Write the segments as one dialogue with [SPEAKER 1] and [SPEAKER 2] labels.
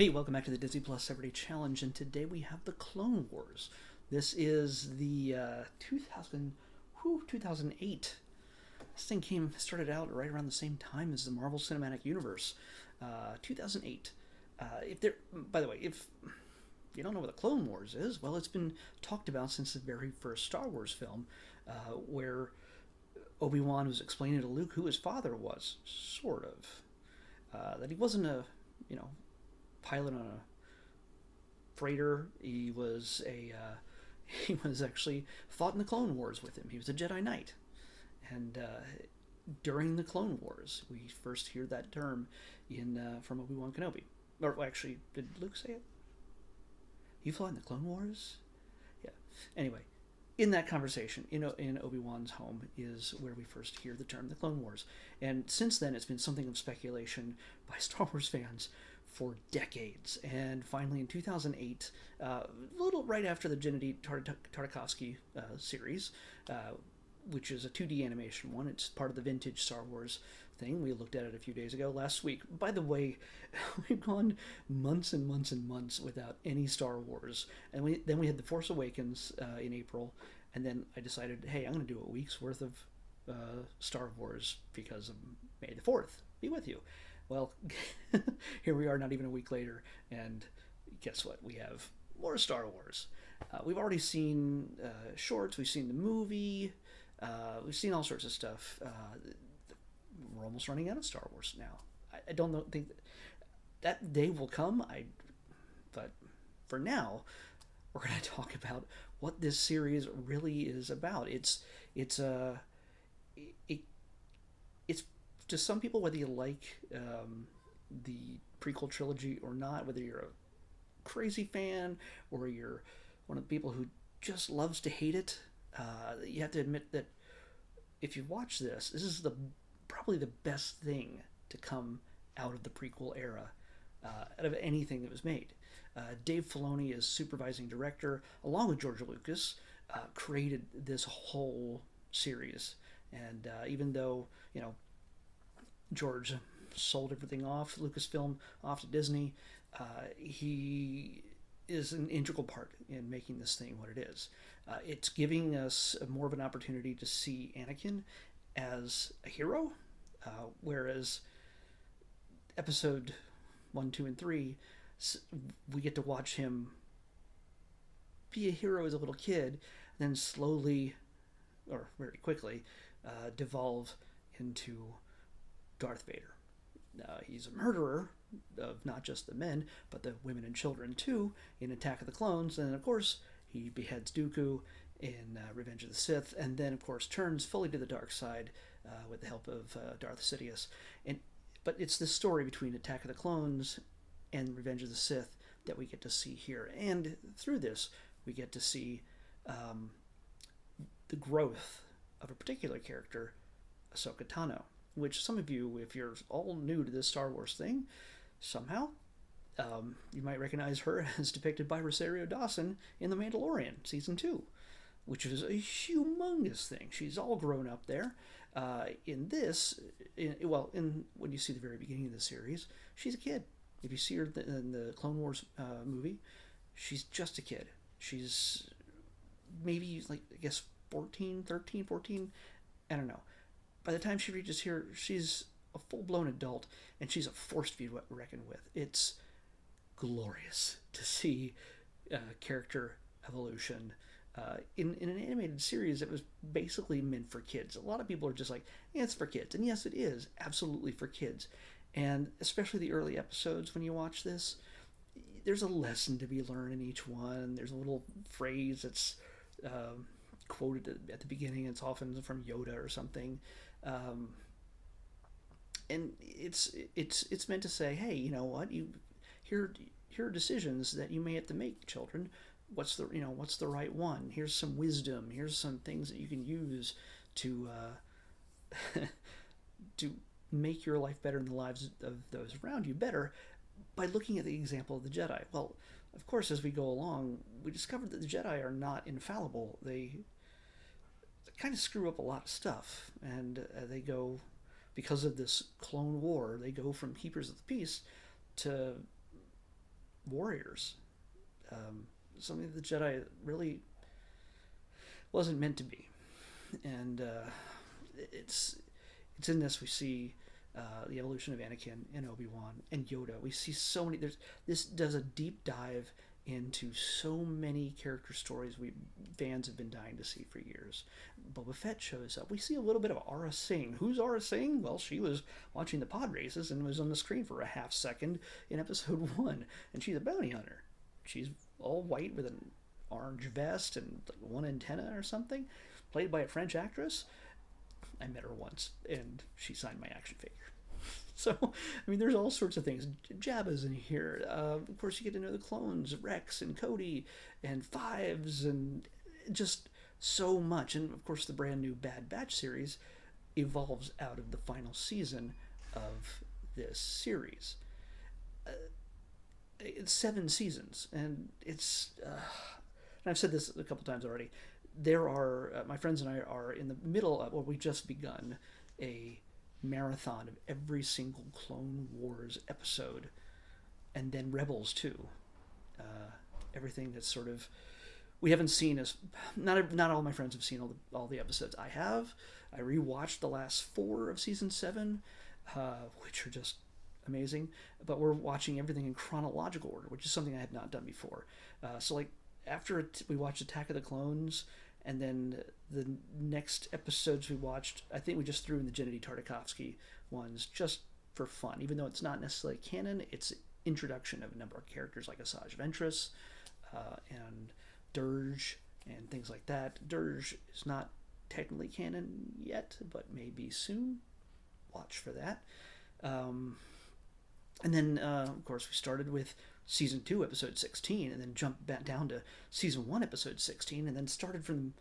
[SPEAKER 1] Hey, welcome back to the Disney Plus Everyday Challenge, and today we have the Clone Wars. This is the 2008. This thing started out right around the same time as the Marvel Cinematic Universe, 2008. By the way, if you don't know what the Clone Wars is, well, it's been talked about since the very first Star Wars film, where Obi-Wan was explaining to Luke who his father was, sort of. That he wasn't a, you know, pilot on a freighter. He was a he was actually fought in the Clone Wars with him. He was a Jedi Knight, and during the Clone Wars, we first hear that term in from Obi-Wan Kenobi. Or well, actually, did Luke say it? You fought in the Clone Wars? Yeah. Anyway, in that conversation, in Obi-Wan's home is where we first hear the term the Clone Wars. And since then, it's been something of speculation by Star Wars fans for decades. And finally, in 2008, a little right after the Gennady Tartakovsky series, which is a 2D animation one, it's part of the vintage Star Wars thing. We looked at it a few days ago, last week. By the way, we've gone months and months and months without any Star Wars. And then we had The Force Awakens in April, and then I decided, hey, I'm going to do a week's worth of Star Wars because of May the 4th. Be with you. Well, here we are not even a week later, and guess what? We have more Star Wars. We've already seen shorts, we've seen the movie, we've seen all sorts of stuff. We're almost running out of Star Wars now. I don't think that day will come, but for now, we're going to talk about what this series really is about. It's to some people, whether you like the prequel trilogy or not, whether you're a crazy fan or you're one of the people who just loves to hate it, you have to admit that if you watch this is probably the best thing to come out of the prequel era, out of anything that was made. Dave Filoni is supervising director, along with George Lucas, created this whole series. And even though, George sold everything off, Lucasfilm off to Disney, he is an integral part in making this thing what it is. It's giving us more of an opportunity to see Anakin as a hero, whereas episode 1, 2, and 3, we get to watch him be a hero as a little kid, then slowly, or very quickly, devolve into Darth Vader. He's a murderer of not just the men, but the women and children too, in Attack of the Clones. And of course, he beheads Dooku in Revenge of the Sith, and then of course turns fully to the dark side with the help of Darth Sidious. But it's this story between Attack of the Clones and Revenge of the Sith that we get to see here. And through this, we get to see the growth of a particular character, Ahsoka Tano, which some of you, if you're all new to this Star Wars thing, somehow, you might recognize her as depicted by Rosario Dawson in The Mandalorian, Season 2, which is a humongous thing. She's all grown up there. In this, when you see the very beginning of the series, she's a kid. If you see her in the Clone Wars movie, she's just a kid. She's maybe, 14, I don't know. By the time she reaches here, she's a full-blown adult, and she's a force to be reckoned with. It's glorious to see character evolution in an animated series that was basically meant for kids. A lot of people are just like, yeah, it's for kids. And yes, it is absolutely for kids. And especially the early episodes when you watch this, there's a lesson to be learned in each one. There's a little phrase that's quoted at the beginning. It's often from Yoda or something. And it's meant to say, hey, you know what? Here are decisions that you may have to make, children. What's the right one? Here's some wisdom. Here's some things that you can use to to make your life better and the lives of those around you better by looking at the example of the Jedi. Well, of course, as we go along, we discovered that the Jedi are not infallible. They kind of screw up a lot of stuff, and they go, because of this clone war, they go from keepers of the peace to warriors. Something that the Jedi really wasn't meant to be, and it's it's in this we see the evolution of Anakin and Obi-Wan and Yoda. We see so many. This does a deep dive into so many character stories we fans have been dying to see for years. Boba Fett shows up. We see a little bit of Aura Singh. Who's Aura Singh? Well, she was watching the pod races and was on the screen for a half second in episode 1, and she's a bounty hunter. She's all white with an orange vest and like one antenna or something, played by a French actress. I met her once, and she signed my action figure. So, I mean, there's all sorts of things. Jabba's in here. Of course, you get to know the clones, Rex and Cody, and Fives, and just so much. And, of course, the brand new Bad Batch series evolves out of the final season of this series. It's 7 seasons, and and I've said this a couple times already. There are, my friends and I are in the middle of, well, we just begun a marathon of every single Clone Wars episode, and then Rebels too. Everything that's sort of we haven't seen as not all my friends have seen all the episodes. I have. I rewatched the last 4 of season 7, which are just amazing. But we're watching everything in chronological order, which is something I had not done before. So like after we watched Attack of the Clones, and then the next episodes we watched, I think we just threw in the Gennady Tartakovsky ones just for fun. Even though it's not necessarily canon, it's introduction of a number of characters like Asajj Ventress and Dirge and things like that. Dirge is not technically canon yet, but maybe soon. Watch for that. And then, of course, we started with season 2, episode 16, and then jumped back down to season 1, episode 16, and then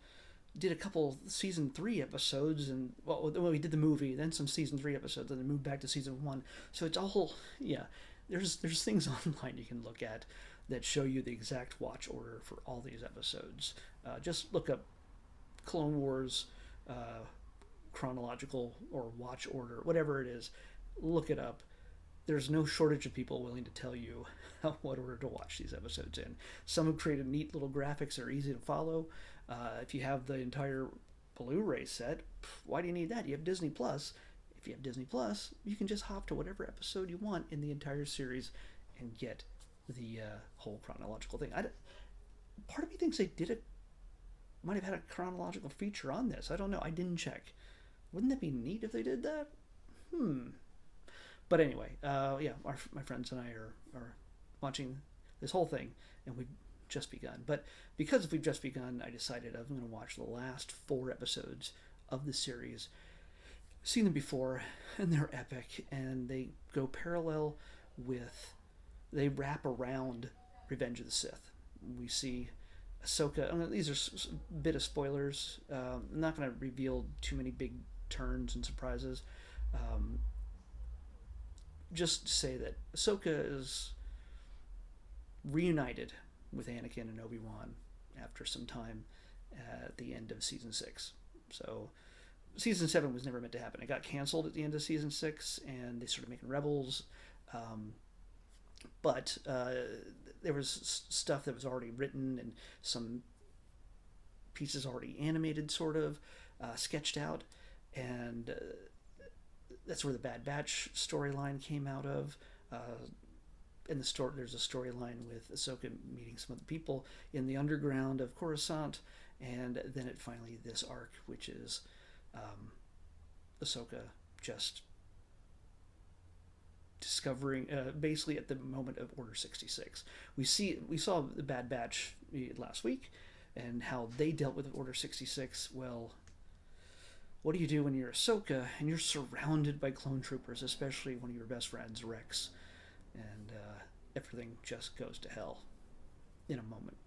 [SPEAKER 1] did a couple season 3 episodes, and well, we did the movie, then some season 3 episodes, and then moved back to season 1. So it's all, yeah, there's things online you can look at that show you the exact watch order for all these episodes. Just look up Clone Wars chronological or watch order, whatever it is. Look it up. There's no shortage of people willing to tell you what order to watch these episodes in. Some have created neat little graphics that are easy to follow. If you have the entire Blu-ray set, why do you need that? You have Disney Plus. If you have Disney Plus, you can just hop to whatever episode you want in the entire series and get the whole chronological thing. Part of me thinks they might have had a chronological feature on this. I don't know. I didn't check. Wouldn't that be neat if they did that? But anyway, yeah, my friends and I are watching this whole thing, and we've just begun. But because we've just begun, I decided I'm going to watch the last 4 episodes of the series. I've seen them before, and they're epic, and they go parallel with, they wrap around Revenge of the Sith. We see Ahsoka. These are a bit of spoilers. I'm not going to reveal too many big turns and surprises. Just to say that Ahsoka is reunited with Anakin and Obi-Wan after some time at the end of season 6. So season 7 was never meant to happen. It got canceled at the end of season 6, and they started making Rebels. But there was stuff that was already written and some pieces already animated, sort of sketched out, and that's where the Bad Batch storyline came out of. In the story, there's a storyline with Ahsoka meeting some other people in the underground of Coruscant, and then finally this arc, which is Ahsoka just discovering, basically at the moment of Order 66. We saw the Bad Batch last week, and how they dealt with Order 66. Well, what do you do when you're Ahsoka and you're surrounded by clone troopers, especially one of your best friends, Rex, and everything just goes to hell in a moment?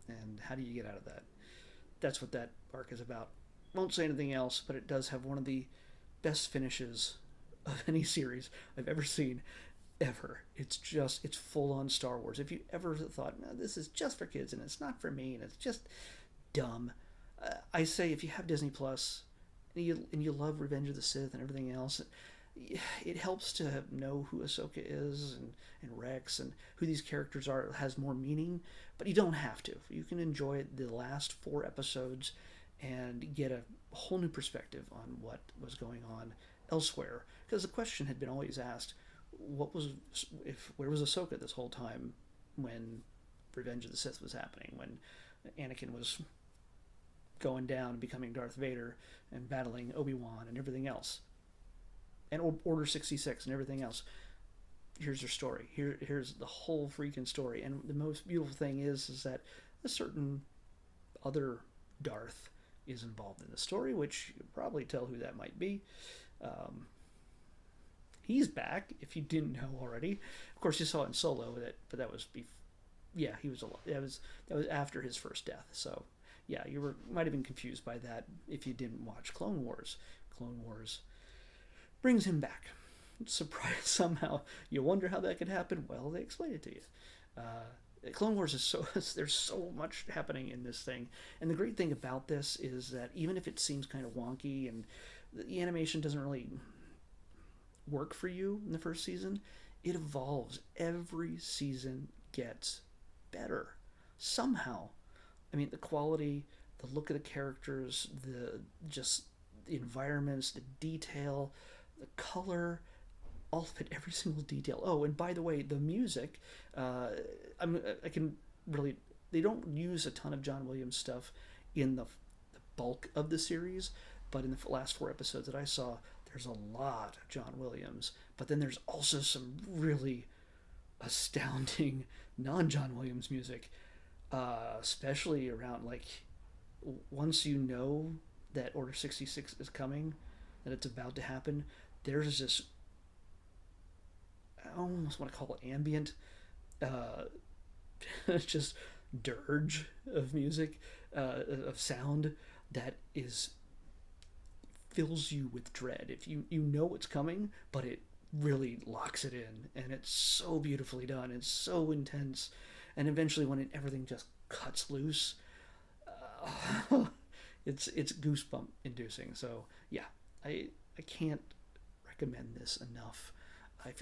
[SPEAKER 1] And how do you get out of that? That's what that arc is about. Won't say anything else, but it does have one of the best finishes of any series I've ever seen, ever. It's full on Star Wars. If you ever thought, no, this is just for kids and it's not for me and it's just dumb, I say if you have Disney Plus and you love Revenge of the Sith and everything else, it helps to know who Ahsoka is and Rex and who these characters are. It has more meaning, but you don't have to. You can enjoy the last 4 episodes and get a whole new perspective on what was going on elsewhere. Because the question had been always asked, where was Ahsoka this whole time when Revenge of the Sith was happening, when Anakin was going down and becoming Darth Vader and battling Obi-Wan and everything else, and Order 66 and everything else. Here's your story. Here's the whole freaking story. And the most beautiful thing is that a certain other Darth is involved in the story, which you can probably tell who that might be. He's back, if you didn't know already. Of course, you saw it in Solo, but that was he was that was after his first death. So yeah, might have been confused by that if you didn't watch Clone Wars. Clone Wars brings him back. Surprise! Somehow you wonder how that could happen. Well, they explain it to you. Clone Wars is there's so much happening in this thing, and the great thing about this is that even if it seems kind of wonky and the animation doesn't really work for you in the first season, it evolves. Every season gets better somehow. I mean, the quality, the look of the characters, the environments, the detail, the color, all of it, every single detail. Oh, and by the way, the music, I can really, they don't use a ton of John Williams stuff in the bulk of the series, but in the last 4 episodes that I saw, there's a lot of John Williams, but then there's also some really astounding non-John Williams music, especially around, like, once you know that Order 66 is coming, that it's about to happen, there's this, I almost want to call it ambient, just dirge of music, of sound that fills you with dread. If you know what's coming, but it really locks it in, and it's so beautifully done. It's so intense, and eventually when everything just cuts loose, it's goosebump inducing. So yeah, I can't recommend this enough.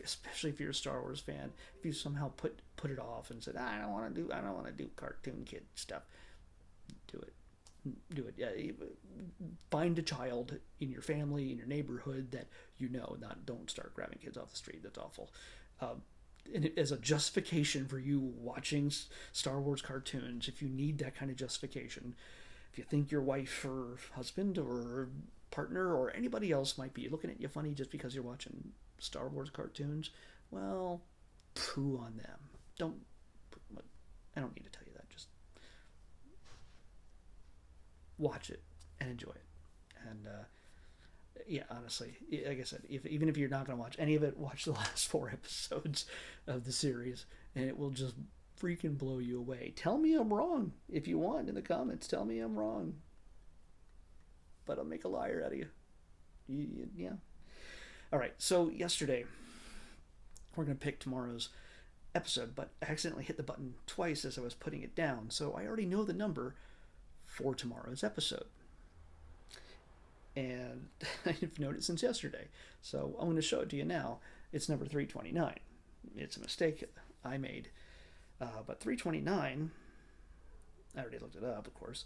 [SPEAKER 1] Especially if you're a Star Wars fan, if you somehow put it off and said, I don't want to do cartoon kid stuff, do it. Yeah, find a child in your family, in your neighborhood that don't start grabbing kids off the street. That's awful. And as a justification for you watching Star Wars cartoons, if you need that kind of justification, if you think your wife or husband or partner or anybody else might be looking at you funny just because you're watching Star Wars cartoons, well, poo on them. I don't need to tell you that. Just watch it and enjoy it. And yeah, honestly, like I said, even if you're not going to watch any of it, watch the last 4 episodes of the series, and it will just freaking blow you away. Tell me I'm wrong if you want in the comments. Tell me I'm wrong, but I'll make a liar out of you. Yeah. All right. So yesterday, we're going to pick tomorrow's episode, but I accidentally hit the button twice as I was putting it down, so I already know the number for tomorrow's episode. And I've known it since yesterday, so I'm going to show it to you now. It's number 329. It's a mistake I made, but 329, I already looked it up, of course,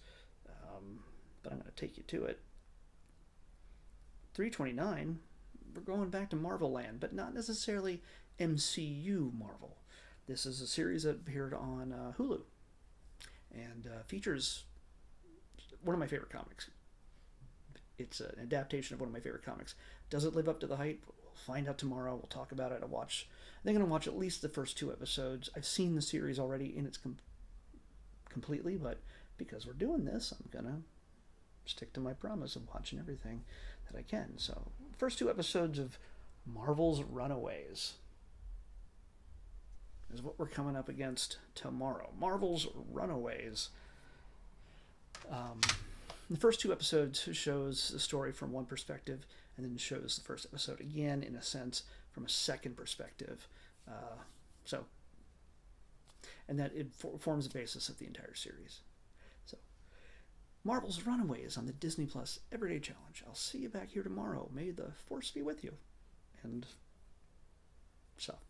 [SPEAKER 1] but I'm going to take you to it. 329, we're going back to Marvel Land, but not necessarily MCU Marvel. This is a series that appeared on Hulu and features one of my favorite comics. It's an adaptation of one of my favorite comics. Does it live up to the hype? We'll find out tomorrow. We'll talk about it. I think I'm going to watch at least the first 2 episodes. I've seen the series already in its completely, but because we're doing this, I'm going to stick to my promise of watching everything that I can. So, first 2 episodes of Marvel's Runaways is what we're coming up against tomorrow. Marvel's Runaways. The first 2 episodes shows the story from one perspective, and then shows the first episode again, in a sense, from a second perspective. And that it forms the basis of the entire series. So, Marvel's Runaways on the Disney Plus Everyday Challenge. I'll see you back here tomorrow. May the Force be with you, and stuff.